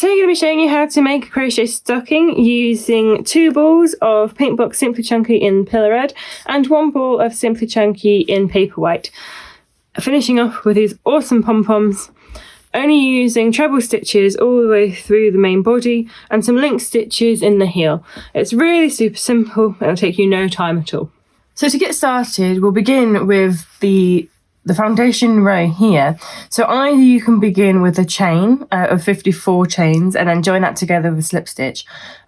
Today I'm going to be showing you how to make a crochet stocking using 2 balls of Paintbox Simply Chunky in Pillar Red and 1 ball of Simply Chunky in Paper White. Finishing off with these awesome pom-poms, only using treble stitches all the way through the main body and some link stitches in the heel. It's really super simple, it'll take you no time at all. So to get started, we'll begin with the foundation row here. So either you can begin with a chain of 54 chains and then join that together with a slip stitch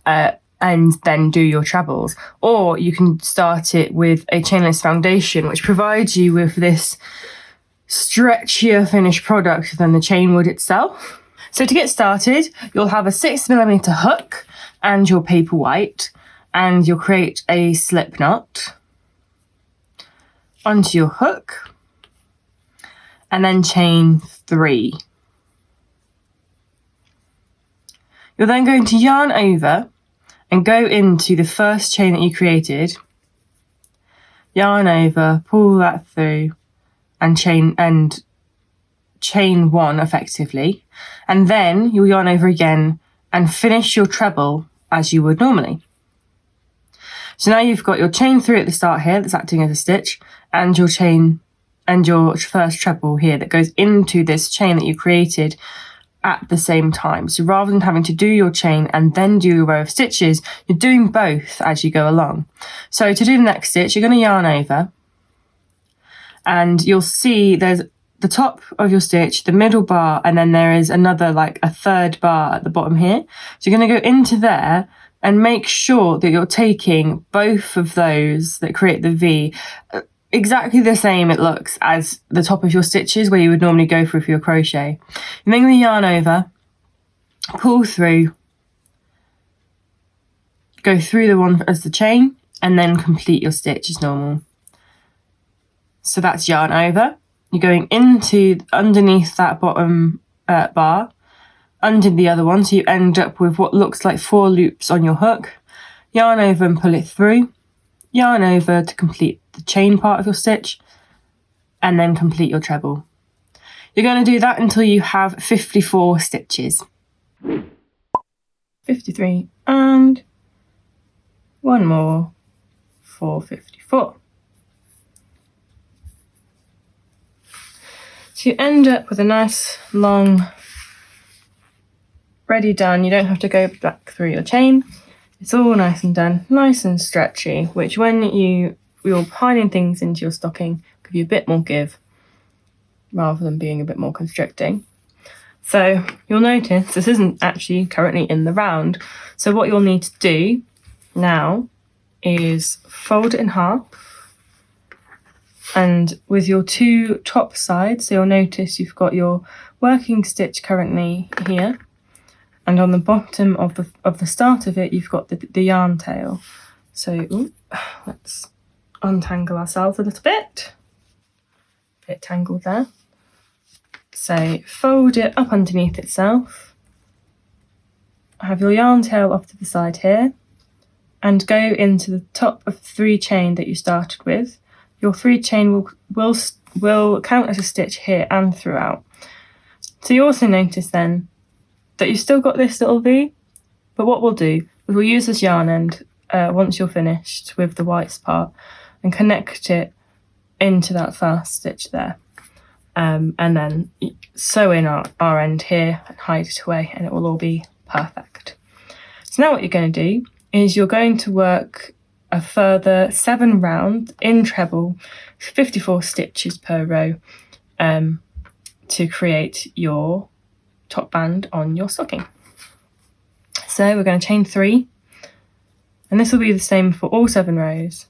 and then do your trebles, or you can start it with a chainless foundation, which provides you with this stretchier finished product than the chain would itself. So to get started, you'll have a 6mm hook and your paper white, and you'll create a slip knot onto your hook and then chain 3. You're then going to yarn over and go into the first chain that you created, yarn over, pull that through and chain 1 effectively, and then you'll yarn over again and finish your treble as you would normally. So now you've got your chain 3 at the start here that's acting as a stitch, and your chain and your first treble here that goes into this chain that you created at the same time. So rather than having to do your chain and then do your row of stitches, you're doing both as you go along. So to do the next stitch, you're going to yarn over, and you'll see there's the top of your stitch, the middle bar, and then there is another, like a third bar at the bottom here. So you're going to go into there and make sure that you're taking both of those that create the V exactly the same it looks as the top of your stitches where you would normally go for your crochet. You're then going to yarn over, pull through, go through the one as the chain, and then complete your stitch as normal. So that's yarn over. You're going into underneath that bottom bar, under the other one, so you end up with what looks like 4 loops on your hook. Yarn over and pull it through. Yarn over to complete the chain part of your stitch, and then complete your treble. You're going to do that until you have 54 stitches. 53 and 1 more for 54. So you end up with a nice long ready done. You don't have to go back through your chain. It's all nice and done, nice and stretchy, which when you're piling things into your stocking, give you a bit more give rather than being a bit more constricting. So you'll notice this isn't actually currently in the round. So what you'll need to do now is fold it in half, and with your 2 top sides, so you'll notice you've got your working stitch currently here, and on the bottom of the start of it, you've got the yarn tail. So let's untangle ourselves a little bit. Bit tangled there. So fold it up underneath itself. Have your yarn tail off to the side here, and go into the top of 3 chain that you started with. Your 3 chain will count as a stitch here and throughout. So you also notice then that you've still got this little V, but what we'll do is we'll use this yarn end once you're finished with the white part and connect it into that first stitch there, and then sew in our end here and hide it away, and it will all be perfect. So now what you're going to do is you're going to work a further 7 rounds in treble, 54 stitches per row, to create your top band on your stocking. So we're going to chain 3, and this will be the same for all 7 rows.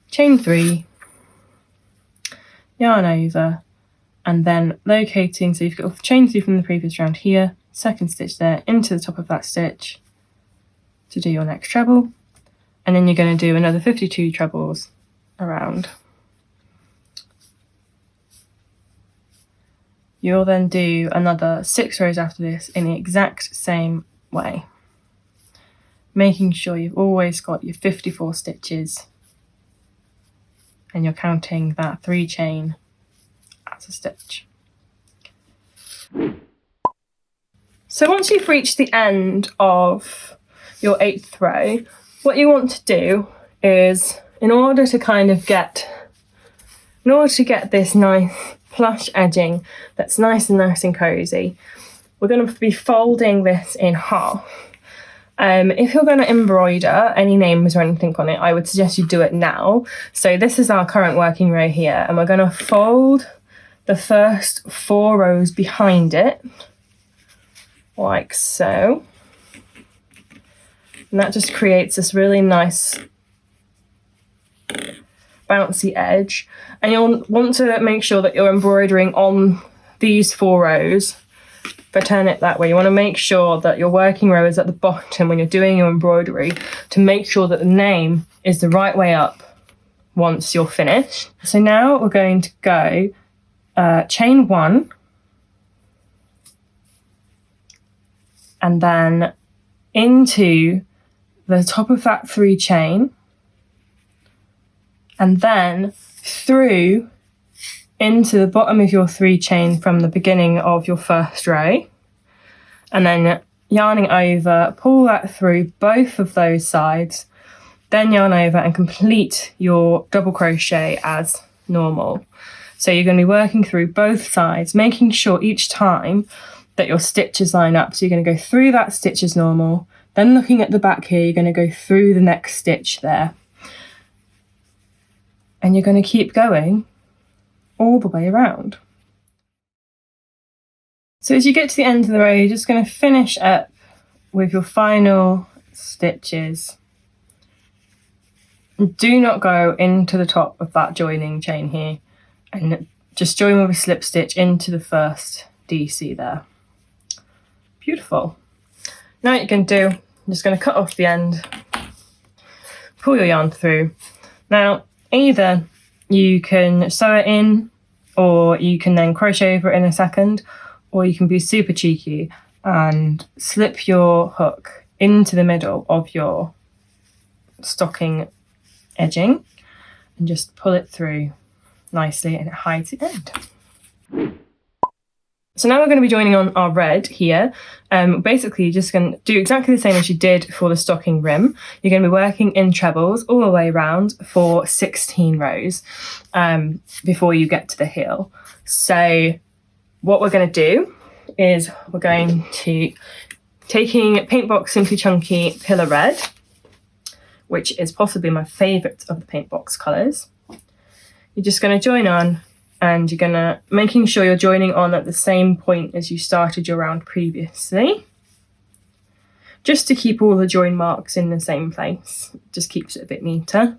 Chain 3, yarn over, and then locating, so you've got chain 3 from the previous round here, second stitch there into the top of that stitch to do your next treble, and then you're going to do another 52 trebles around. You'll then do another 6 rows after this in the exact same way, making sure you've always got your 54 stitches and you're counting that 3 chain as a stitch. So once you've reached the end of your 8th row, what you want to do is, in order to get this nice plush edging that's nice and cozy, we're going to be folding this in half. If you're going to embroider any names or anything on it, I would suggest you do it now. So this is our current working row here, and we're going to fold the first 4 rows behind it, like so. And that just creates this really nice bouncy edge. And you'll want to make sure that you're embroidering on these 4 rows, but turn it that way. You want to make sure that your working row is at the bottom when you're doing your embroidery, to make sure that the name is the right way up once you're finished. So now we're going to go chain 1, and then into the top of that 3 chain, and then through into the bottom of your 3 chain from the beginning of your first row, and then yarning over, pull that through both of those sides, then yarn over and complete your double crochet as normal. So you're going to be working through both sides, making sure each time that your stitches line up. So you're going to go through that stitch as normal, then looking at the back here, you're going to go through the next stitch there. And you're going to keep going all the way around. So as you get to the end of the row, you're just going to finish up with your final stitches. And do not go into the top of that joining chain here, and just join with a slip stitch into the first DC there. Beautiful. Now what you can do, I'm just going to cut off the end, pull your yarn through. Now either you can sew it in, or you can then crochet over it in a second, or you can be super cheeky and slip your hook into the middle of your stocking edging and just pull it through nicely, and it hides the end. So now we're going to be joining on our red here. Basically, you're just going to do exactly the same as you did for the stocking rim. You're going to be working in trebles all the way around for 16 rows before you get to the heel. So what we're going to do is we're going to, taking Paintbox Simply Chunky Pillar Red, which is possibly my favourite of the Paintbox colours. You're just going to join on, and you're going to, making sure you're joining on at the same point as you started your round previously, just to keep all the join marks in the same place. Just keeps it a bit neater.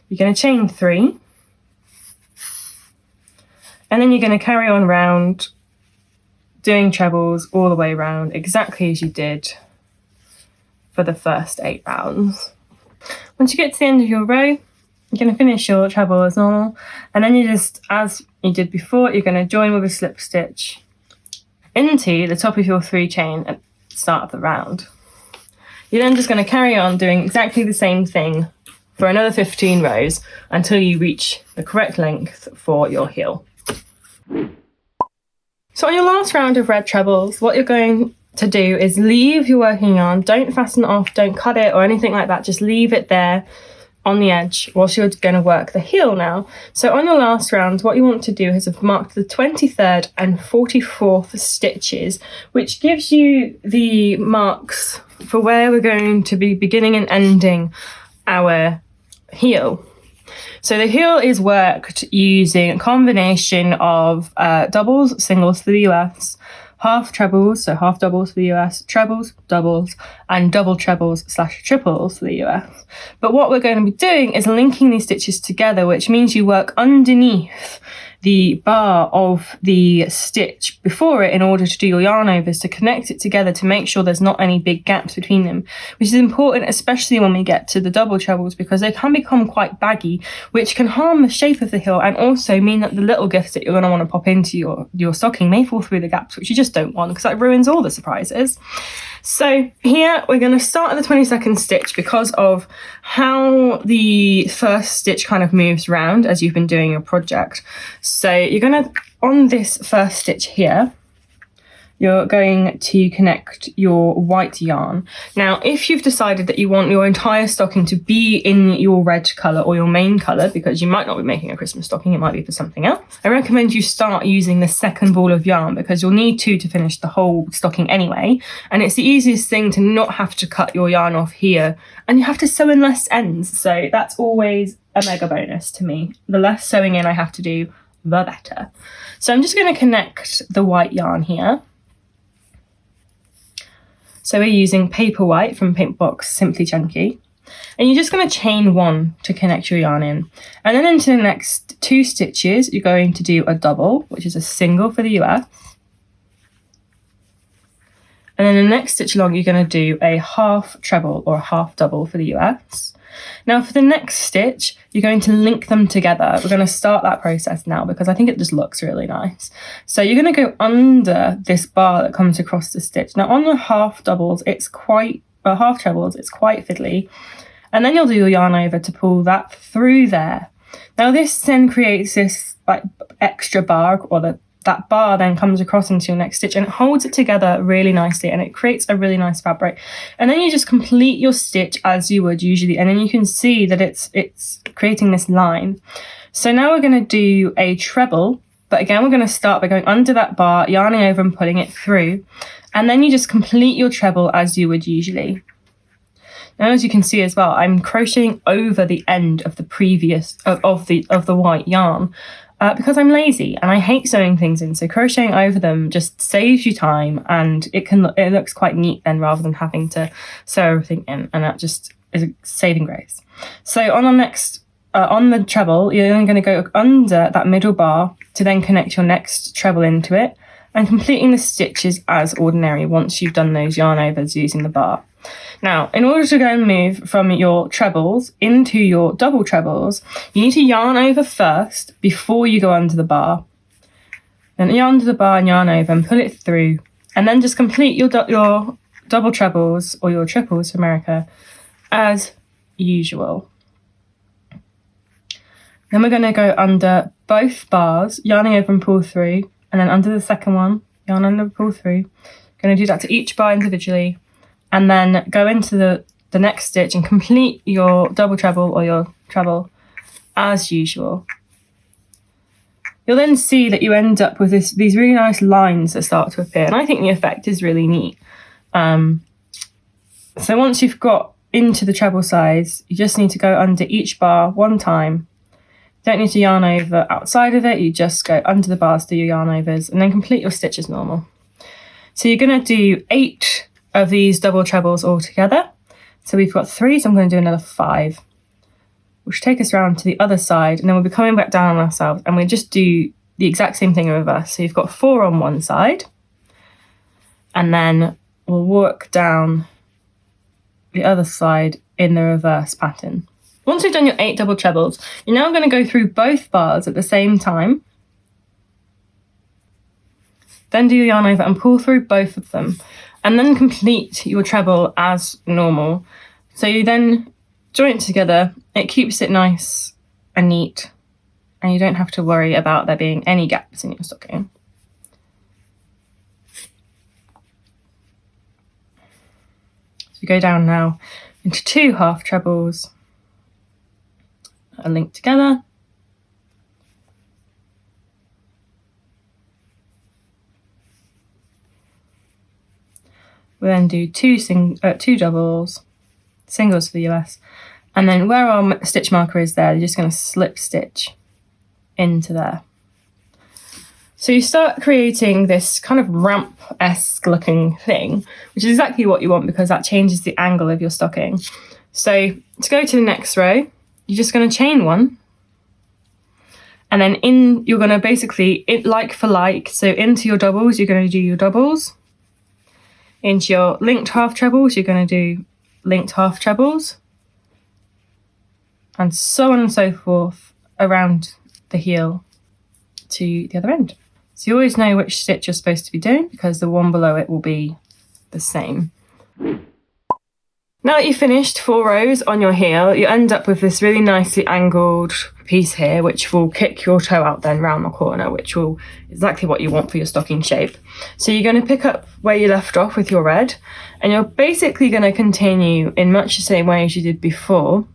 You're going to chain 3, and then you're going to carry on round, doing trebles all the way around, exactly as you did for the first 8 rounds. Once you get to the end of your row, you're going to finish your treble as normal, and then you just, as you did before, you're going to join with a slip stitch into the top of your 3 chain at the start of the round. You're then just going to carry on doing exactly the same thing for another 15 rows until you reach the correct length for your heel. So on your last round of red trebles, what you're going to do is leave your working yarn. Don't fasten it off, don't cut it or anything like that. Just leave it there on the edge whilst you're going to work the heel now. So on your last round, what you want to do is have marked the 23rd and 44th stitches, which gives you the marks for where we're going to be beginning and ending our heel. So the heel is worked using a combination of doubles, singles for the US, half trebles, so half doubles for the US, trebles, doubles, and double trebles / triples for the US. But what we're going to be doing is linking these stitches together, which means you work underneath the bar of the stitch before it in order to do your yarn overs, to connect it together to make sure there's not any big gaps between them, which is important, especially when we get to the double trebles, because they can become quite baggy, which can harm the shape of the heel and also mean that the little gifts that you're going to want to pop into your stocking may fall through the gaps, which you just don't want, because that ruins all the surprises. So here we're going to start at the 22nd stitch because of how the first stitch kind of moves around as you've been doing your project. So you're going to, on this first stitch here, you're going to connect your white yarn. Now, if you've decided that you want your entire stocking to be in your red colour or your main colour, because you might not be making a Christmas stocking, it might be for something else, I recommend you start using the second ball of yarn, because you'll need two to finish the whole stocking anyway, and it's the easiest thing to not have to cut your yarn off here, and you have to sew in less ends, so that's always a mega bonus to me. The less sewing in I have to do, the better. So I'm just going to connect the white yarn here. So we're using paper white from Paintbox Simply Chunky, and you're just going to chain one to connect your yarn in, and then into the next 2 stitches you're going to do a double, which is a single for the US, and then the next stitch along you're going to do a half treble or a half double for the US. Now for the next stitch, you're going to link them together. We're going to start that process now because I think it just looks really nice. So you're going to go under this bar that comes across the stitch. Now on the half doubles, half trebles, it's quite fiddly. And then you'll do your yarn over to pull that through there. Now this then creates this like extra bar, or that bar then comes across into your next stitch, and it holds it together really nicely, and it creates a really nice fabric. And then you just complete your stitch as you would usually, and then you can see that it's creating this line. So now we're going to do a treble, but again we're going to start by going under that bar, yarning over and pulling it through, and then you just complete your treble as you would usually. Now as you can see as well, I'm crocheting over the end of the previous of the white yarn. Because I'm lazy and I hate sewing things in, so crocheting over them just saves you time, and it looks quite neat then, rather than having to sew everything in, and that just is a saving grace. So on the next, on the treble, you're then going to go under that middle bar to then connect your next treble into it, and completing the stitches as ordinary once you've done those yarn overs using the bar. Now, in order to go and move from your trebles into your double trebles, you need to yarn over first before you go under the bar. Then yarn under the bar and yarn over and pull it through, and then just complete your double trebles, or your triples for America, as usual. Then we're going to go under both bars, yarning over and pull through, and then under the second one, yarn under and pull through. Going to do that to each bar individually, and then go into the next stitch and complete your double treble or your treble as usual. You'll then see that you end up with these really nice lines that start to appear, and I think the effect is really neat. So once you've got into the treble size, you just need to go under each bar one time. Don't need to yarn over outside of it, you just go under the bars, do your yarn overs, and then complete your stitch as normal. So you're going to do 8 of these double trebles all together. So we've got 3, so I'm going to do another 5, which take us around to the other side, and then we'll be coming back down on ourselves, and we just do the exact same thing in reverse. So you've got 4 on one side, and then we'll work down the other side in the reverse pattern. Once you've done your 8 double trebles, you're now going to go through both bars at the same time, then do your yarn over and pull through both of them, and then complete your treble as normal. So you then join it together, it keeps it nice and neat, and you don't have to worry about there being any gaps in your stocking. So we go down now into 2 half trebles, are linked together. We then do 2 doubles, singles for the US, and then where our stitch marker is there, you're just going to slip stitch into there. So you start creating this kind of ramp-esque looking thing, which is exactly what you want because that changes the angle of your stocking. So to go to the next row, you're just going to chain 1, and then you're going to basically, like for like, so into your doubles, you're going to do your doubles. Into your linked half trebles, you're going to do linked half trebles, and so on and so forth around the heel to the other end. So you always know which stitch you're supposed to be doing because the one below it will be the same. Now that you've finished 4 rows on your heel, you end up with this really nicely angled piece here, which will kick your toe out then round the corner, which will exactly what you want for your stocking shape. So you're going to pick up where you left off with your red, and you're basically going to continue in much the same way as you did before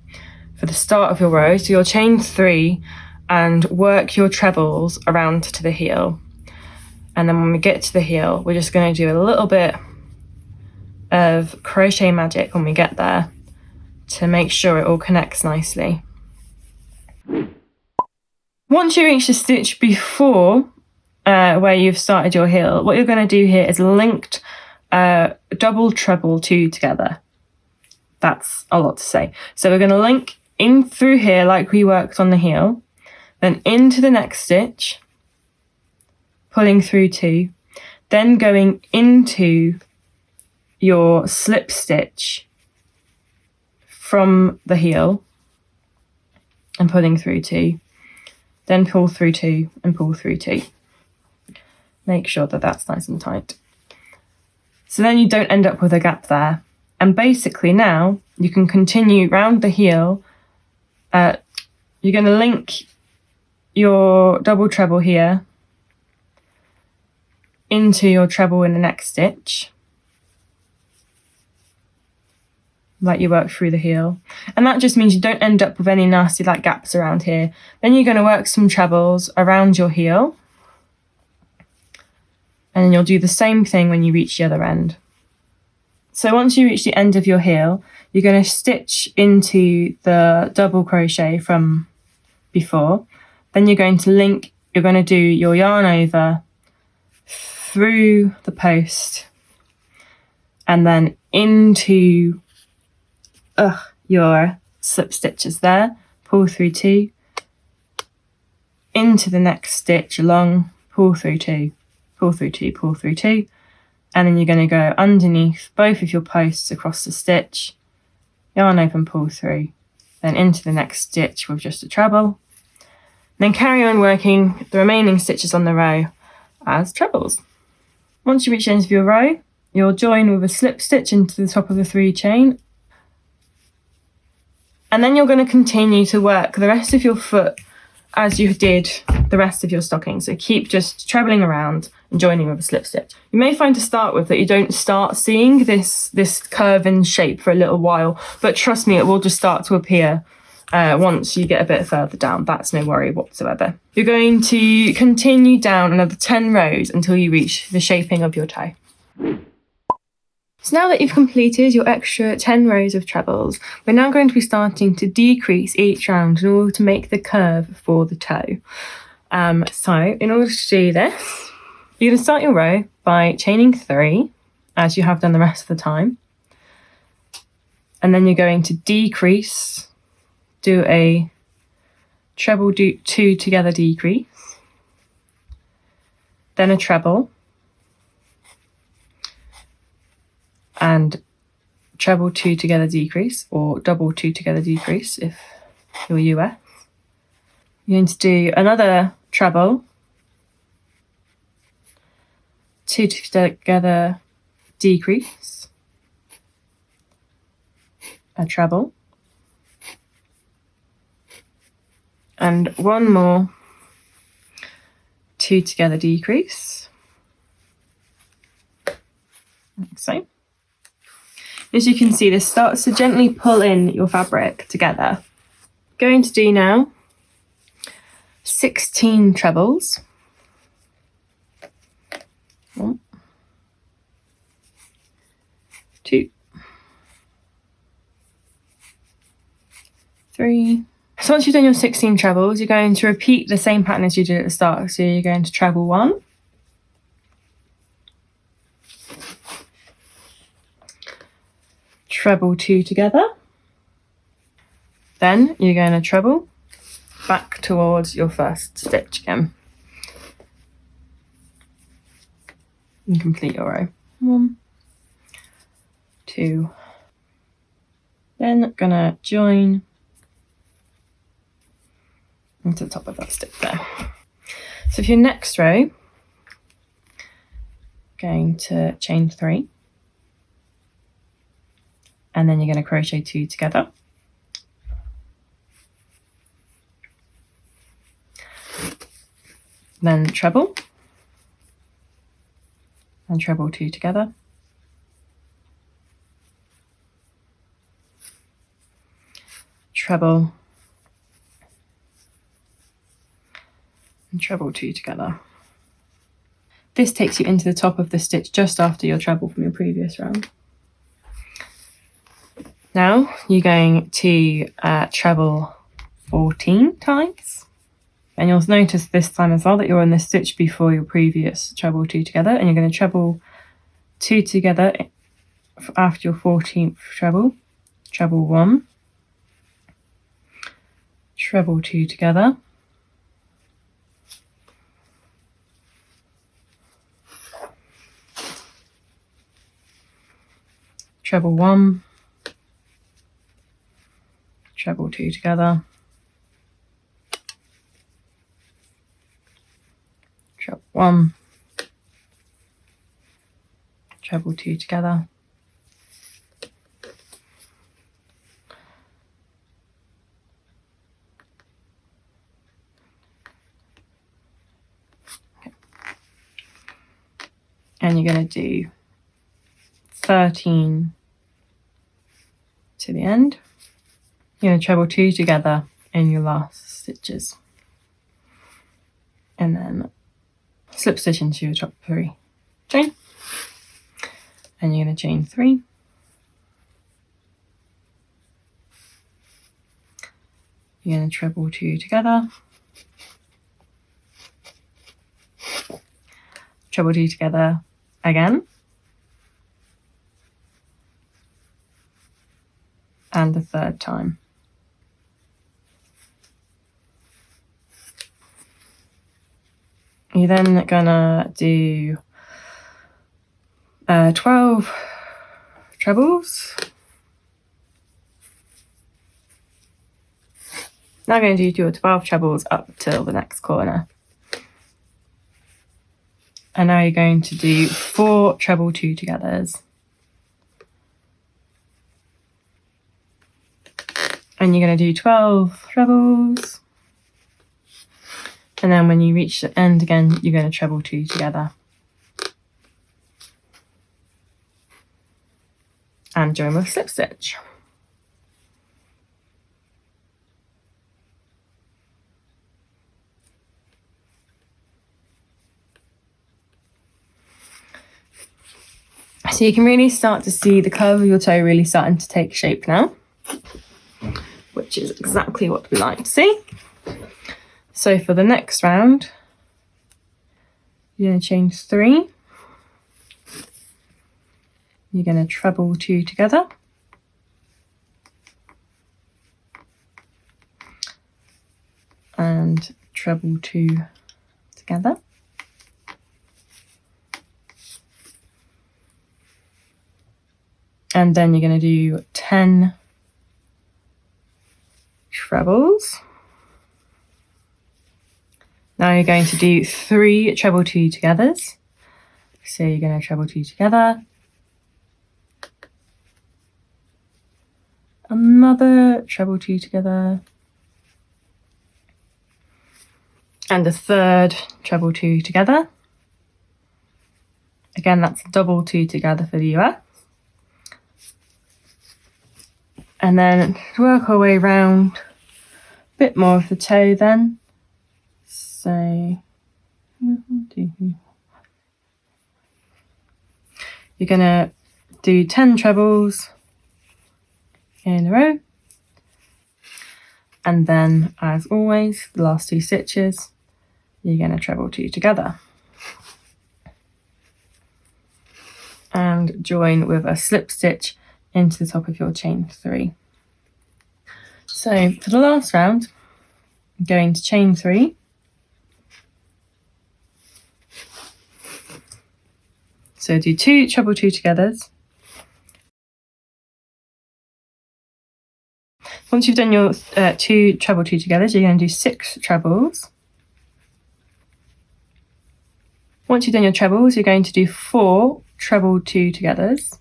for the start of your row. So you'll chain 3 and work your trebles around to the heel. And then when we get to the heel, we're just going to do a little bit of crochet magic when we get there to make sure it all connects nicely. Once you reach the stitch before where you've started your heel, what you're going to do here is linked double treble 2 together. That's a lot to say. So we're going to link in through here like we worked on the heel, then into the next stitch, pulling through 2, then going into your slip stitch from the heel and pulling through 2, then pull through 2 and pull through 2. Make sure that that's nice and tight. So then you don't end up with a gap there. And basically now you can continue round the heel. You're going to link your double treble here into your treble in the next stitch, like you work through the heel. And that just means you don't end up with any nasty like gaps around here. Then you're going to work some trebles around your heel, and then you'll do the same thing when you reach the other end. So once you reach the end of your heel, you're going to stitch into the double crochet from before. Then you're going to link, you're going to do your yarn over through the post and then into your slip stitches there, pull through 2, into the next stitch along, pull through 2, pull through 2, pull through 2, and then you're going to go underneath both of your posts across the stitch, yarn over and pull through, then into the next stitch with just a treble, then carry on working the remaining stitches on the row as trebles. Once you reach the end of your row, you'll join with a slip stitch into the top of the 3 chain, and then you're going to continue to work the rest of your foot as you did the rest of your stocking. So keep just trebling around and joining with a slip stitch. You may find to start with that you don't start seeing this curve and shape for a little while, but trust me, it will just start to appear once you get a bit further down. That's no worry whatsoever. You're going to continue down another 10 rows until you reach the shaping of your toe. So now that you've completed your extra 10 rows of trebles, we're now going to be starting to decrease each round in order to make the curve for the toe. So in order to do this, you're going to start your row by chaining 3, as you have done the rest of the time. And then you're going to decrease, do a treble 2 together decrease, then a treble, and treble 2 together decrease, or double 2 together decrease if you're US. You're going to do another treble, 2 together decrease, a treble, and one more 2 together decrease, like so. As you can see, this starts to gently pull in your fabric together. Going to do now 16 trebles. 1, 2, 3. So once you've done your 16 trebles, you're going to repeat the same pattern as you did at the start. So you're going to treble 1, treble 2 together, then you're going to treble back towards your first stitch again and complete your row. 1, 2, then gonna join into the top of that stitch there. So for your next row, going to chain 3, and then you're going to crochet 2 together. Then treble, and treble 2 together. Treble, and treble 2 together. This takes you into the top of the stitch just after your treble from your previous round. Now you're going to treble 14 times, and you'll notice this time as well that you're in the stitch before your previous treble 2 together, and you're going to treble 2 together after your 14th treble. Treble 1, treble 2 together, treble 1, treble 2 together, treble 1, treble 2 together, and you're going to do 13 to the end. You're going to treble 2 together in your last stitches, and then slip stitch into your top 3 chain, and you're going to chain 3, you're going to treble 2 together, treble 2 together again, and the third time. You're then gonna do 12 trebles. Now I'm going to do your 12 trebles up till the next corner. And now you're going to do 4 treble 2 togethers. And you're going to do 12 trebles. And then when you reach the end again, you're going to treble 2 together. And join with slip stitch. So you can really start to see the curve of your toe really starting to take shape now, which is exactly what we like to see. So for the next round, you're going to chain 3. You're going to treble 2 together. And treble 2 together. And then you're going to do 10 trebles. Now you're going to do 3 treble 2 togethers. So you're going to treble 2 together. Another treble 2 together. And a third treble 2 together. Again, that's double 2 together for the US. And then work our way around a bit more of the toe then. So you're going to do 10 trebles in a row. And then, as always, the last 2 stitches, you're going to treble 2 together. And join with a slip stitch into the top of your chain 3. So for the last round, I'm going to chain 3. So do 2 treble 2 togethers. Once you've done your 2 treble 2 togethers, you're going to do 6 trebles. Once you've done your trebles, you're going to do 4 treble 2 togethers.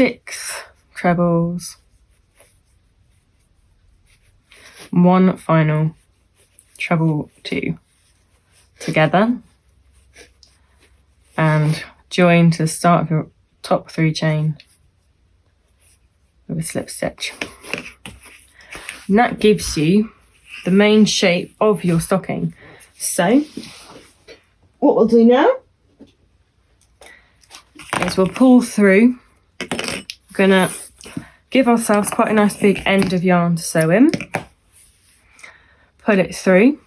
6 trebles, 1 final treble 2 together, and join to the start of your top 3 chain with a slip stitch. And that gives you the main shape of your stocking. So what we'll do now is we'll pull through. We're gonna give ourselves quite a nice big end of yarn to sew in, pull it through,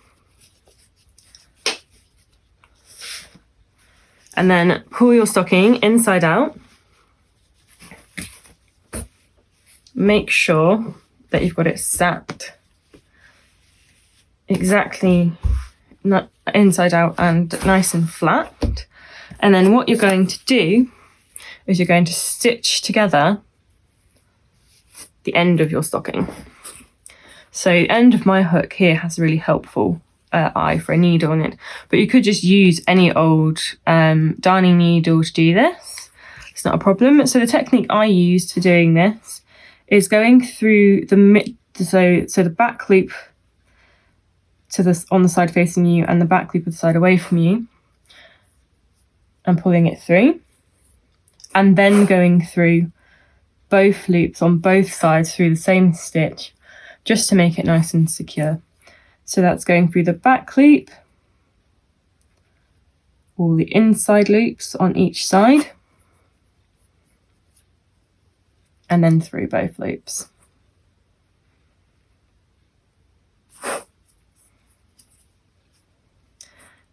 and then pull your stocking inside out. Make sure that you've got it sat exactly inside out and nice and flat. And then what you're going to do is you're going to stitch together the end of your stocking. So the end of my hook here has a really helpful eye for a needle on it, but you could just use any old darning needle to do this. It's not a problem. So the technique I used for doing this is going through the back loop to this on the side facing you and the back loop of the side away from you, and pulling it through, and then going through both loops on both sides through the same stitch, just to make it nice and secure. So that's going through the back loop, all the inside loops on each side, and then through both loops.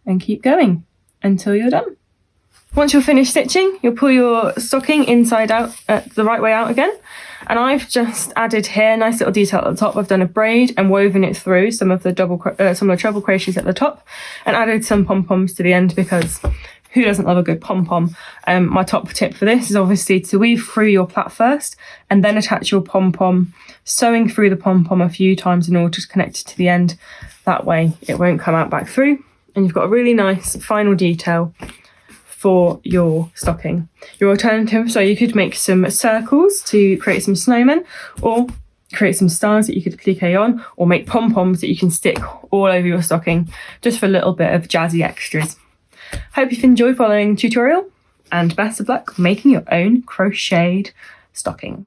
And keep going until you're done. Once you're finished stitching, you'll pull your stocking inside out, the right way out again. And I've just added here, nice little detail at the top. I've done a braid and woven it through some of the treble crochets at the top, and added some pom-poms to the end, because who doesn't love a good pom-pom? My top tip for this is obviously to weave through your plait first and then attach your pom-pom, sewing through the pom-pom a few times in order to connect it to the end. That way it won't come out back through, and you've got a really nice final detail for your stocking. Your alternative, so you could make some circles to create some snowmen, or create some stars that you could applique on, or make pom-poms that you can stick all over your stocking, just for a little bit of jazzy extras. Hope you've enjoyed following the tutorial, and best of luck making your own crocheted stocking.